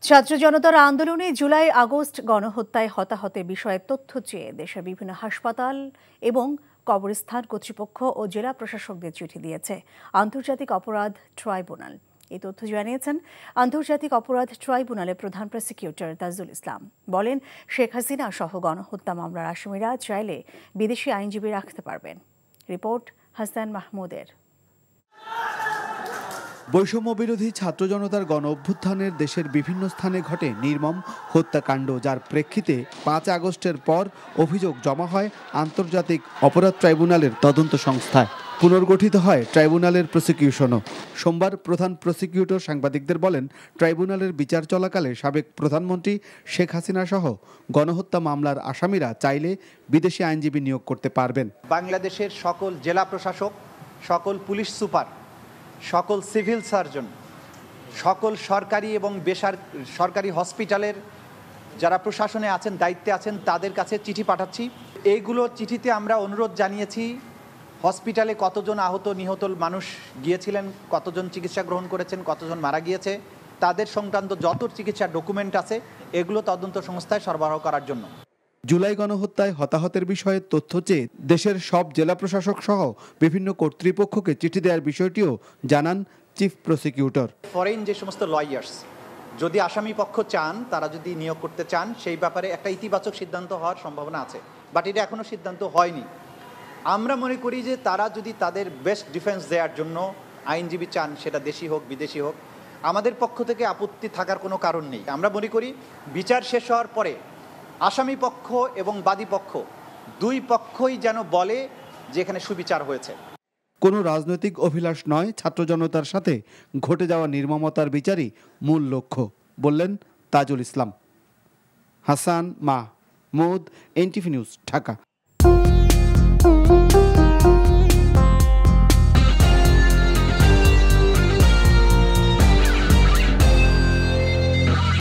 ছাত্র জনতার আন্দোলনে জুলাই আগস্ট গণহত্যায় হতাহতের বিষয়ে তথ্য চেয়ে দেশের বিভিন্ন হাসপাতাল এবং কবরস্থান কর্তৃপক্ষ ও জেলা প্রশাসকদের চিঠি দিয়েছে আন্তর্জাতিক অপরাধ ট্রাইব্যুনাল। এই তথ্য জানিয়েছেন আন্তর্জাতিক অপরাধ ট্রাইব্যুনালের প্রধান প্রসিকিউটর তাজুল ইসলাম। বলেন, শেখ হাসিনা সহ গণহত্যা মামলার আসামিরা চাইলে বিদেশি আইনজীবী রাখতে পারবেন। রিপোর্ট হাসান মাহমুদের। বৈষম্য বিরোধী ছাত্র জনতার গণ অভ্যুত্থানের দেশের বিভিন্ন স্থানে ঘটে নির্মম হত্যাকাণ্ড, যার প্রেক্ষিতে ৫ আগস্টের পর অভিযোগ জমা হয় আন্তর্জাতিক অপরাধ ট্রাইব্যুনালের তদন্ত সংস্থায়। পুনর্গঠিত হয় ট্রাইব্যুনালের প্রসিকিউশনও। সোমবার প্রধান প্রসিকিউটর সাংবাদিকদের বলেন, ট্রাইব্যুনালের বিচার চলাকালে সাবেক প্রধানমন্ত্রী শেখ হাসিনা সহ গণহত্যা মামলার আসামিরা চাইলে বিদেশি আইনজীবী নিয়োগ করতে পারবেন। বাংলাদেশের সকল জেলা প্রশাসক, সকল পুলিশ সুপার, সকল সিভিল সার্জন, সকল সরকারি এবং বেসরকারি হসপিটালের যারা প্রশাসনে আছেন, দায়িত্বে আছেন, তাদের কাছে চিঠি পাঠাচ্ছি। এইগুলো চিঠিতে আমরা অনুরোধ জানিয়েছি হসপিটালে কতজন আহত নিহত মানুষ গিয়েছিলেন, কতজন চিকিৎসা গ্রহণ করেছেন, কতজন মারা গিয়েছে, তাদের সংক্রান্ত যত চিকিৎসার ডকুমেন্ট আছে এগুলো তদন্ত সংস্থায় সরবরাহ করার জন্য। জুলাই গণহত্যায় হতাহতের বিষয়ে তথ্য চেয়ে দেশের সব জেলা প্রশাসক সহ বিভিন্ন কর্তৃপক্ষকে চিঠি দেওয়ার বিষয়টিও জানান চিফ প্রসিকিউটর। ফরেন যে সমস্ত লয়ার্স যদি আসামি পক্ষ চান, তারা যদি নিয়োগ করতে চান, সেই ব্যাপারে একটা ইতিবাচক সিদ্ধান্ত হওয়ার সম্ভাবনা আছে, বাট এটা এখনো সিদ্ধান্ত হয়নি। আমরা মনে করি যে তারা যদি তাদের বেস্ট ডিফেন্স দেওয়ার জন্য আইনজীবী চান, সেটা দেশি হোক বিদেশি হোক, আমাদের পক্ষ থেকে আপত্তি থাকার কোনো কারণ নেই। আমরা মনে করি বিচার শেষ হওয়ার পরে আসামি পক্ষ এবং বাদী পক্ষ দুই পক্ষই যেন বলে যে এখানে সুবিচার হয়েছে। কোনো রাজনৈতিক অভিলাষ নয়, ছাত্র জনতার সাথে ঘটে যাওয়া নির্মমতার বিচারই মূল লক্ষ্য, বললেন তাজুল ইসলাম। Hasan Mahmud, NTV news, Dhaka.